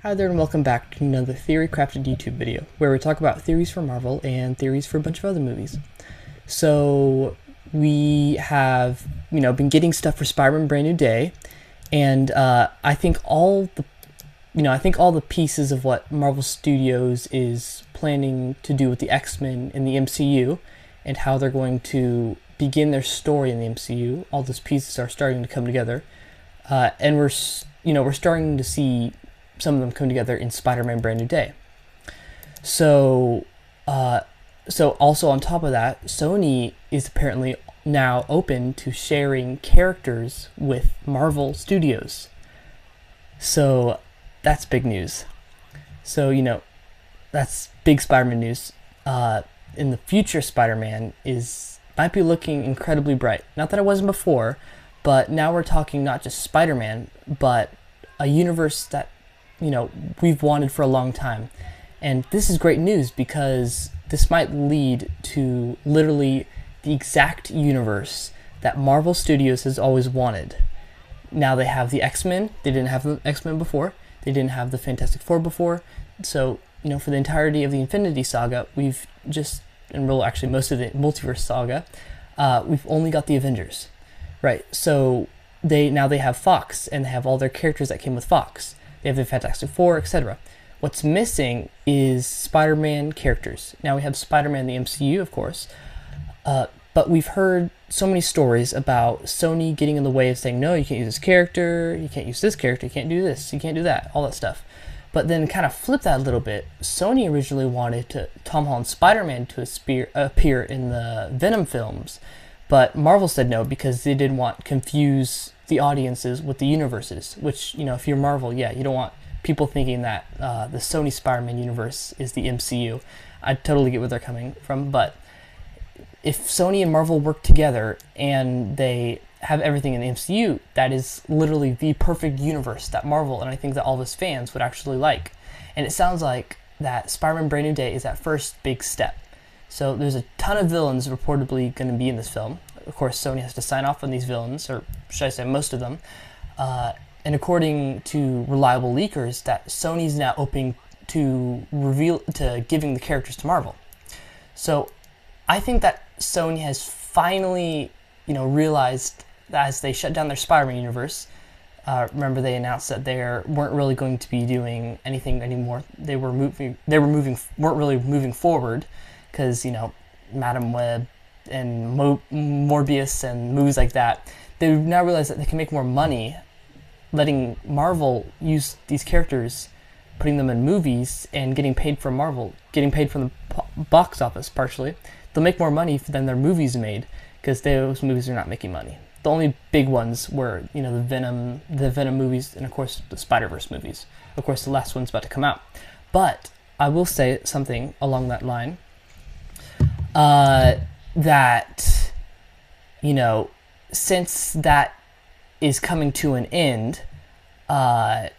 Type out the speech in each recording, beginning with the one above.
Hi there and welcome back to another Theory Crafted YouTube video, where we talk about theories for Marvel and theories for a bunch of other movies. So we have, been getting stuff for Spider-Man Brand New Day, and I think all the pieces of what Marvel Studios is planning to do with the X-Men in the MCU, and how they're going to begin their story in the MCU, all those pieces are starting to come together, and we're starting to see some of them come together in Spider-Man Brand New Day. So also on top of that, Sony is apparently now open to sharing characters with Marvel Studios. So that's big news. So, that's big Spider-Man news. In the future, Spider-Man might be looking incredibly bright. Not that it wasn't before, but now we're talking not just Spider-Man, but a universe that we've wanted for a long time. And this is great news because this might lead to literally the exact universe that Marvel Studios has always wanted. Now they have the X-Men. They didn't have the X-Men before. They didn't have the Fantastic Four before. So, for the entirety of the Infinity Saga, actually most of the Multiverse Saga, we've only got the Avengers. Right, so they have Fox, and they have all their characters that came with Fox. They have the Fantastic Four, etc. What's missing is Spider-Man characters. Now we have Spider-Man in the MCU, of course, but we've heard so many stories about Sony getting in the way of saying, no, you can't use this character, you can't use this character, you can't do this, you can't do that, all that stuff. But then kind of flip that a little bit. Sony originally wanted Tom Holland's Spider-Man to appear in the Venom films, but Marvel said no because they didn't want to confuse the audiences with the universes, which, if you're Marvel, you don't want people thinking that the Sony Spider-Man universe is the MCU. I totally get where they're coming from, but if Sony and Marvel work together and they have everything in the MCU, that is literally the perfect universe that Marvel and I think that all of us fans would actually like. And it sounds like that Spider-Man Brand New Day is that first big step. So there's a ton of villains reportedly going to be in this film. Of course, Sony has to sign off on these villains, or should I say most of them. And according to reliable leakers, that Sony's now open to giving the characters to Marvel. So I think that Sony has finally, realized that as they shut down their Spider-Man universe. Remember, they announced that they weren't really going to be doing anything anymore. They weren't really moving forward because Madam Web and Morbius and movies like that. They now realize that they can make more money letting Marvel use these characters, putting them in movies, and getting paid from Marvel, getting paid from the box office partially. They'll make more money than their movies made because those movies are not making money. The only big ones were, the Venom movies, and of course the Spider-Verse movies. Of course, the last one's about to come out. But I will say something along that line. That, since that is coming to an end, since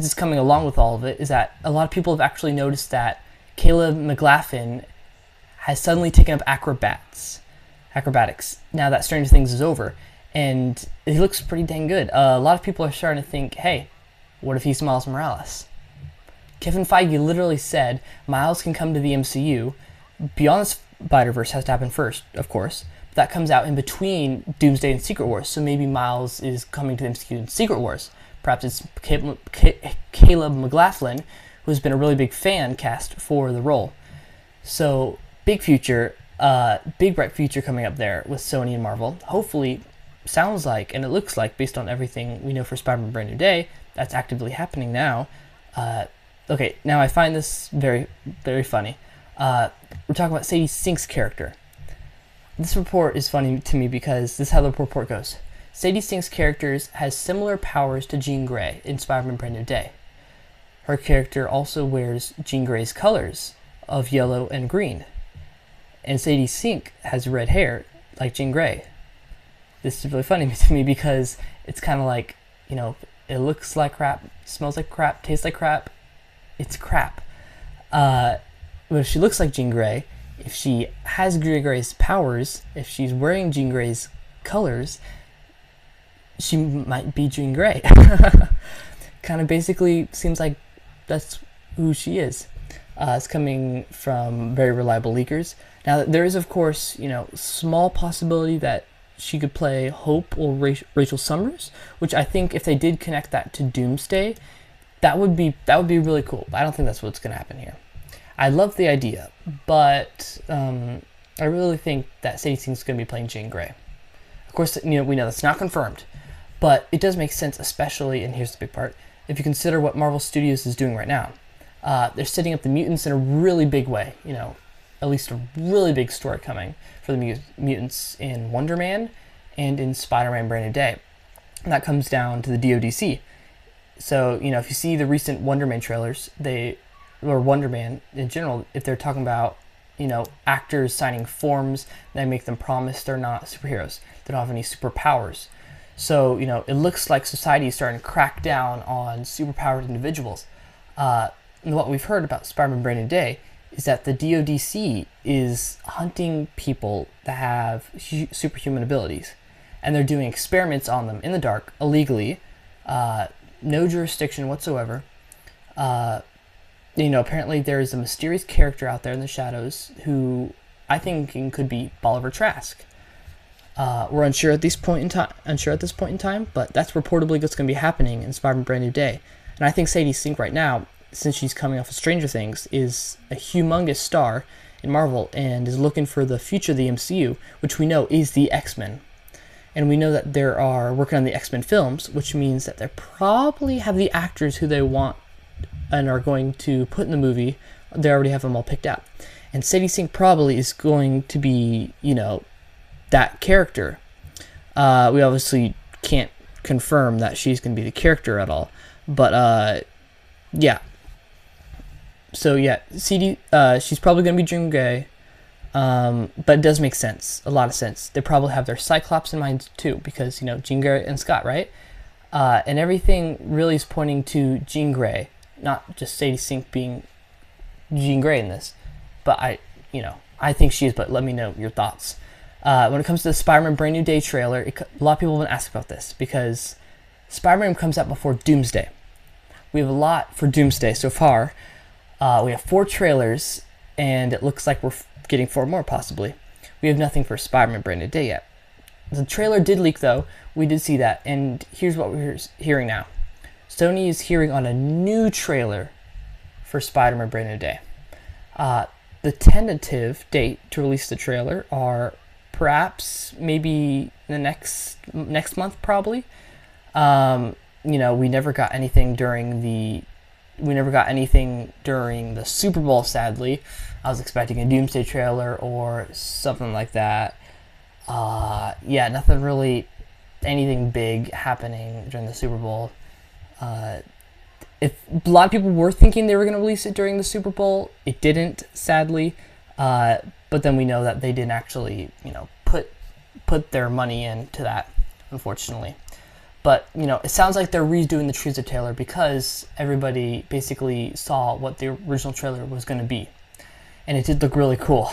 it's coming along with all of it, is that a lot of people have actually noticed that Caleb McLaughlin has suddenly taken up acrobatics. Now that Stranger Things is over, and he looks pretty dang good. A lot of people are starting to think, hey, what if he's Miles Morales? Kevin Feige literally said Miles can come to the MCU. Beyond the Spider-Verse has to happen first, of course. But that comes out in between Doomsday and Secret Wars, so maybe Miles is coming to the MCU in Secret Wars. Perhaps it's Caleb McLaughlin, who's been a really big fan cast for the role. So, big bright future coming up there with Sony and Marvel. Hopefully, sounds like, and it looks like, based on everything we know for Spider-Man Brand New Day, that's actively happening now. Okay, now I find this very, very funny. We're talking about Sadie Sink's character. This report is funny to me because this is how the report goes. Sadie Sink's character has similar powers to Jean Grey in Spider-Man Brand New Day. Her character also wears Jean Grey's colors of yellow and green. And Sadie Sink has red hair like Jean Grey. This is really funny to me because it's kind of like, it looks like crap, smells like crap, tastes like crap. It's crap. But if she looks like Jean Grey, if she has Jean Grey's powers, if she's wearing Jean Grey's colors, she might be Jean Grey. kind of basically seems like that's who she is. It's coming from very reliable leakers. Now, there is, of course, small possibility that she could play Hope or Rachel Summers, which I think if they did connect that to Doomsday, that would be really cool. But I don't think that's what's going to happen here. I love the idea, but I really think that Sadie Sink's going to be playing Jean Grey. Of course, we know that's not confirmed, but it does make sense, especially, and here's the big part, if you consider what Marvel Studios is doing right now. They're setting up the mutants in a really big way, at least a really big story coming for the mutants in Wonder Man and in Spider-Man Brand New Day. And that comes down to the DODC. So, if you see the recent Wonder Man trailers, or Wonder Man in general, if they're talking about, actors signing forms that make them promise they're not superheroes, they don't have any superpowers. So, it looks like society is starting to crack down on superpowered individuals. And what we've heard about Spider-Man Brand New Day is that the DODC is hunting people that have superhuman abilities. And they're doing experiments on them in the dark, illegally, no jurisdiction whatsoever. Apparently there's a mysterious character out there in the shadows who I think could be Bolivar Trask. We're unsure at this point in time, but that's reportedly what's going to be happening in Spider-Man Brand New Day. And I think Sadie Sink right now, since she's coming off of Stranger Things, is a humongous star in Marvel and is looking for the future of the MCU, which we know is the X-Men. And we know that they are working on the X-Men films, which means that they probably have the actors who they want and are going to put in the movie. They already have them all picked out. And Sadie Sink probably is going to be, that character. We obviously can't confirm that she's going to be the character at all. But, yeah. So, yeah, she's probably going to be Jean Grey. But it does make sense, a lot of sense. They probably have their Cyclops in mind too, because, Jean Grey and Scott, right? And everything really is pointing to Jean Grey, not just Sadie Sink being Jean Grey in this. But I think she is, but let me know your thoughts. When it comes to the Spider-Man Brand New Day trailer, a lot of people have been asking about this, because Spider-Man comes out before Doomsday. We have a lot for Doomsday so far. We have 4 trailers, and it looks like we're getting 4 more, possibly. We have nothing for Spider-Man Brand New Day yet. The trailer did leak, though. We did see that, and here's what we're hearing now. Sony is hearing on a new trailer for Spider-Man Brand New Day. The tentative date to release the trailer are perhaps maybe the next month, probably. We never got anything during the Super Bowl, sadly. I was expecting a Doomsday trailer or something like that. Nothing really, anything big happening during the Super Bowl. If a lot of people were thinking they were going to release it during the Super Bowl, it didn't, sadly. But then we know that they didn't actually, put their money into that, unfortunately. But, it sounds like they're redoing the Trees of Taylor because everybody basically saw what the original trailer was going to be. And it did look really cool.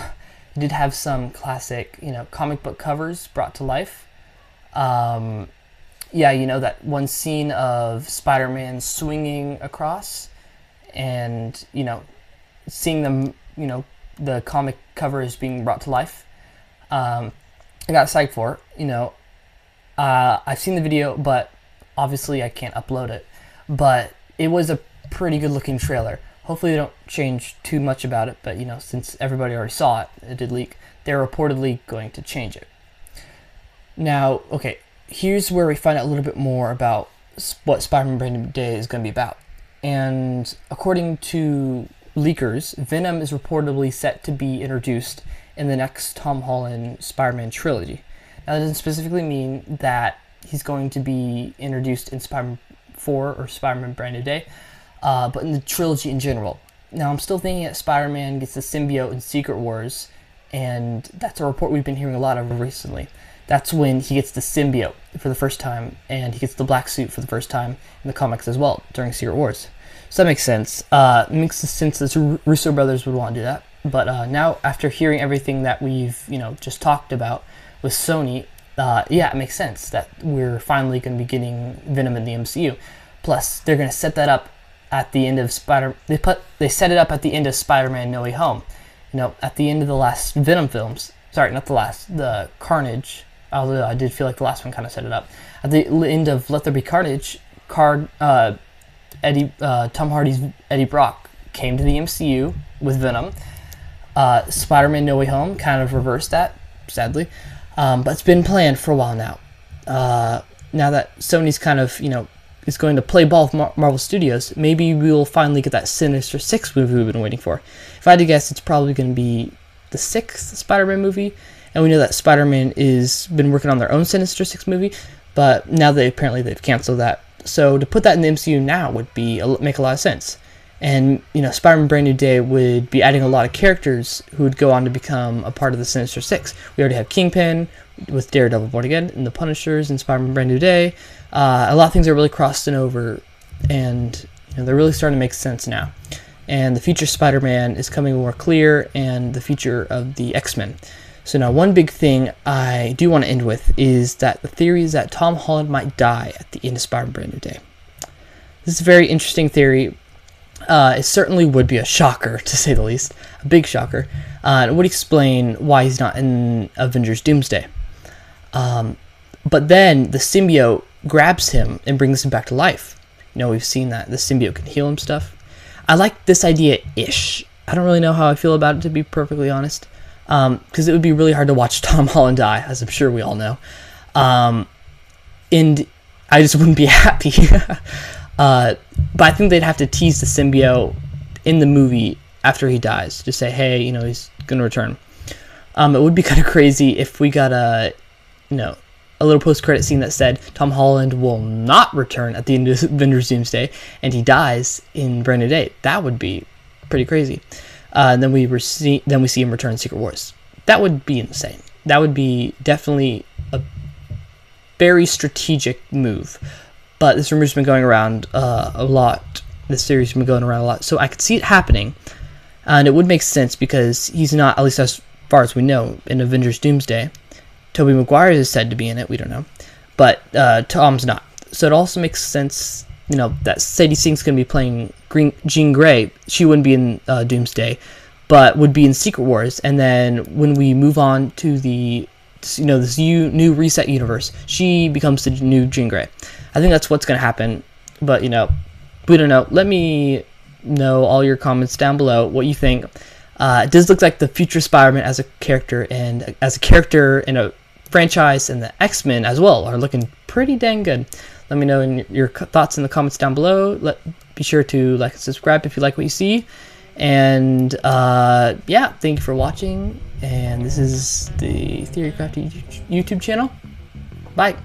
It did have some classic, comic book covers brought to life. That one scene of Spider-Man swinging across and, seeing them, the comic covers being brought to life. I got psyched for it, I've seen the video, but obviously I can't upload it. But it was a pretty good looking trailer. Hopefully they don't change too much about it, but since everybody already saw it, it did leak, they're reportedly going to change it. Now, okay, here's where we find out a little bit more about what Spider-Man Brand New Day is going to be about. And according to leakers, Venom is reportedly set to be introduced in the next Tom Holland Spider-Man trilogy. Now, that doesn't specifically mean that he's going to be introduced in Spider-Man 4 or Spider-Man Brand New Day, but in the trilogy in general. Now, I'm still thinking that Spider-Man gets the symbiote in Secret Wars, and that's a report we've been hearing a lot of recently. That's when he gets the symbiote for the first time, and he gets the black suit for the first time in the comics as well during Secret Wars. So that makes sense. It makes sense that the Russo brothers would want to do that. But now, after hearing everything that we've just talked about with Sony, it makes sense that we're finally going to be getting Venom in the MCU. Plus, they're going to set that up at the end of They set it up at the end of Spider-Man No Way Home. You know, at the end of the last Venom films. Sorry, not the last. The Carnage. Although I did feel like the last one kind of set it up. At the end of Let There Be Carnage, Tom Hardy's Eddie Brock came to the MCU with Venom. Spider-Man No Way Home kind of reversed that, sadly. But it's been planned for a while now. Now that Sony's kind of, is going to play ball with Marvel Studios, maybe we'll finally get that Sinister Six movie we've been waiting for. If I had to guess, it's probably going to be the 6th Spider-Man movie. And we know that Spider-Man is been working on their own Sinister Six movie, but now they've canceled that. So to put that in the MCU now would make a lot of sense. And, Spider-Man Brand New Day would be adding a lot of characters who would go on to become a part of the Sinister Six. We already have Kingpin with Daredevil Born Again, and the Punishers and Spider-Man Brand New Day. A lot of things are really crossing over, and they're really starting to make sense now. And the future Spider-Man is coming more clear, and the future of the X-Men. So now one big thing I do want to end with is that the theory is that Tom Holland might die at the end of Spider-Man Brand New Day. This is a very interesting theory. It certainly would be a shocker, to say the least. A big shocker. It would explain why he's not in Avengers Doomsday. But then the symbiote grabs him and brings him back to life. We've seen that. The symbiote can heal him stuff. I like this idea-ish. I don't really know how I feel about it, to be perfectly honest. Because it would be really hard to watch Tom Holland die, as I'm sure we all know. And I just wouldn't be happy. But I think they'd have to tease the symbiote in the movie after he dies. Just say, hey, he's going to return. It would be kind of crazy if we got a little post-credit scene that said Tom Holland will not return at the end of Avengers Doomsday, and he dies in Brand New Day. That would be pretty crazy. And then we see him return in Secret Wars. That would be insane. That would be definitely a very strategic move. But this rumor's been going around a lot. This series has been going around a lot. So I could see it happening. And it would make sense because he's not, at least as far as we know, in Avengers Doomsday. Tobey Maguire is said to be in it. We don't know. But Tom's not. So it also makes sense, that Sadie Sink's going to be playing Jean Grey. She wouldn't be in Doomsday, but would be in Secret Wars. And then when we move on to this new reset universe, she becomes the new Jean Grey. I think that's what's going to happen, but, we don't know. Let me know all your comments down below, what you think. It does look like the future Spider-Man as a character in a franchise, and the X-Men as well are looking pretty dang good. Let me know your thoughts in the comments down below. Be sure to like and subscribe if you like what you see. And, yeah, thank you for watching. And this is the Theory Crafty YouTube channel. Bye.